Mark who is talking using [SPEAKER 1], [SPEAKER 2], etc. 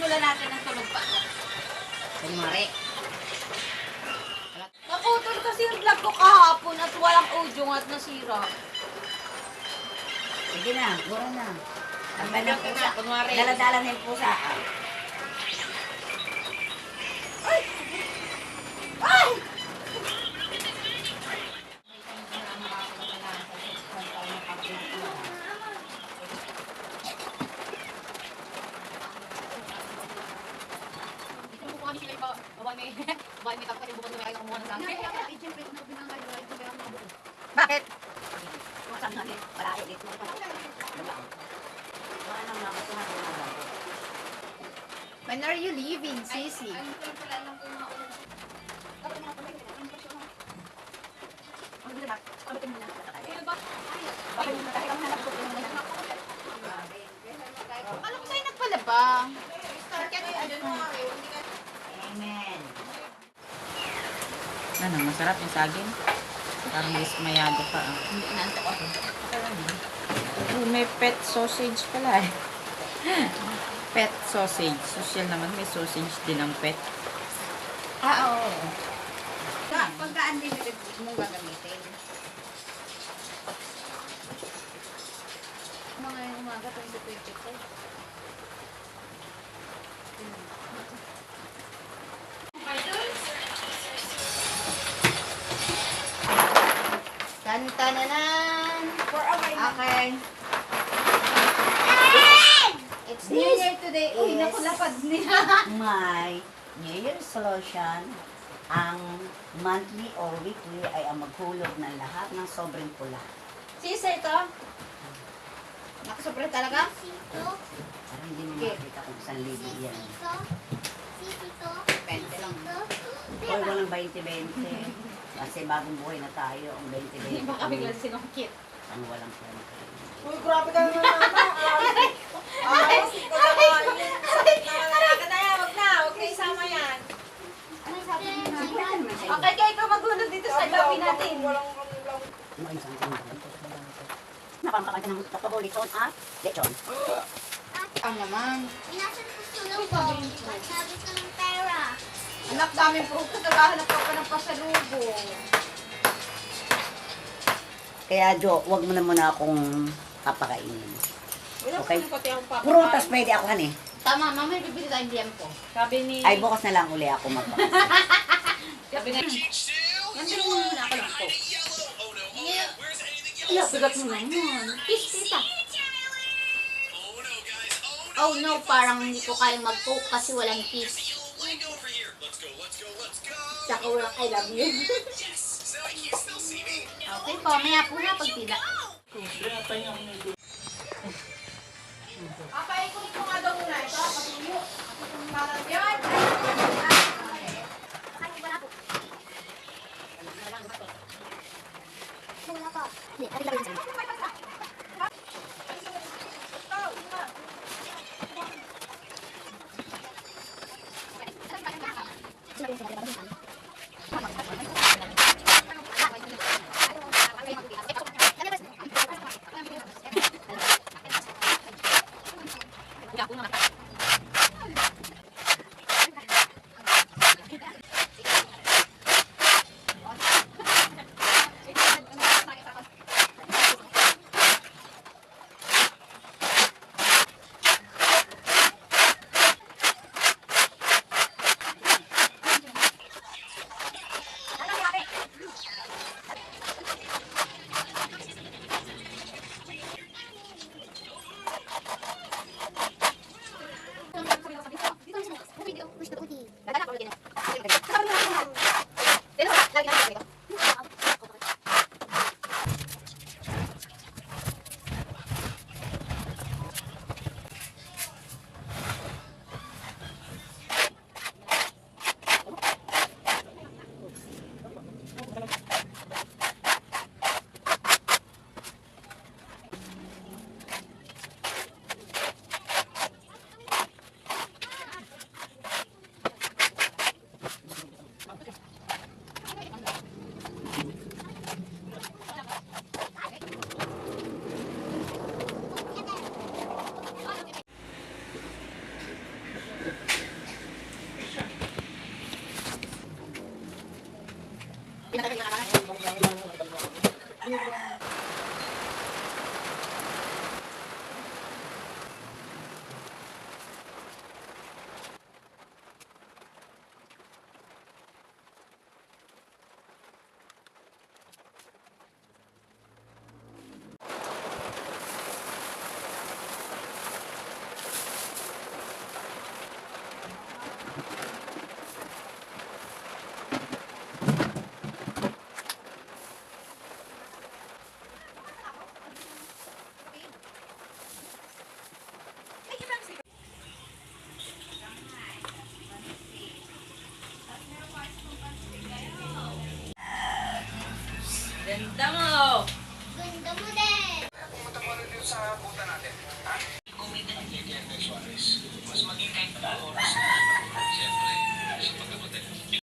[SPEAKER 1] simulan natin ng tulog pa.
[SPEAKER 2] Kunwari.
[SPEAKER 1] Naputol kasi yung vlog ko kahapon at walang audio at nasira.
[SPEAKER 2] Sige na, gura na. Tamba ng pusa.
[SPEAKER 1] Kunwari.
[SPEAKER 2] Dala-dala na yung pusa.
[SPEAKER 1] Ay! Ay!
[SPEAKER 2] Bakit? Saan na wala ulit mo.
[SPEAKER 1] When are you leaving, Sisi? Alam ko sa'yo nagpalabang.
[SPEAKER 2] Amen. Ano, masarap yung saging? Parang dismayado pa.
[SPEAKER 1] Hindi inaantok ako.
[SPEAKER 2] Oh, may pet sausage pala eh. Pet sausage. Social naman, may sausage din ang pet.
[SPEAKER 1] Ah, oo. Pagka-unlimited mong gagamitin. Mga yung umaga, 2024. Tan-tananan! Okay. It's New Year today. Uy, naku, lapad niya.
[SPEAKER 3] My New Year's resolution, ang monthly or weekly ay ang maghulog ng lahat ng sobrang pula.
[SPEAKER 1] Sisa ito? Nakasobre talaga?
[SPEAKER 3] Para hindi mo
[SPEAKER 1] Okay.
[SPEAKER 3] makita kung saan libo yan.
[SPEAKER 1] Pente lang.
[SPEAKER 3] Hoy, walang 20-20. Kasi bagong buhay na tayo, ang 20-20.
[SPEAKER 1] Hindi ba kami lang sinungkit?
[SPEAKER 3] Ang walang pera.
[SPEAKER 4] Uy, grabe ka naman naman. Ayos ko na ka na yan. Wag na. Huwag na isama yan.
[SPEAKER 1] Okay, kaya ikaw maghulog dito sa lobby natin.
[SPEAKER 4] Walang
[SPEAKER 3] Ano ay isang napangkakan ng tatabolikon at lechon.
[SPEAKER 1] Ang naman.
[SPEAKER 5] Sabi ko ng pera.
[SPEAKER 1] Anak, daming prutas. Naghahanap ka pa ng pasalubong.
[SPEAKER 3] Kaya Jo, wag mo na muna akong papakainin.
[SPEAKER 4] Wala
[SPEAKER 3] Okay.
[SPEAKER 4] ko pati ang papa.
[SPEAKER 3] Prutas pwede ako han eh.
[SPEAKER 1] Tama, mamaya bibili tayong DM ko.
[SPEAKER 4] Sabi ni...
[SPEAKER 3] Ay, bukas na lang uli ako magpakain.
[SPEAKER 1] Sabi na, yan din mo muna ako lang po.
[SPEAKER 5] Iya,
[SPEAKER 1] bigat mo naman. Kiss, tita. Oh no, parang hindi ko kaya mag-coke kasi walang kiss. Tsaka walang I love you. Okay po, maya po na pagtila.
[SPEAKER 4] Papaikunin ko nga daw muna ito. Patuyo. Yan.
[SPEAKER 5] Wala pa.
[SPEAKER 4] Libre.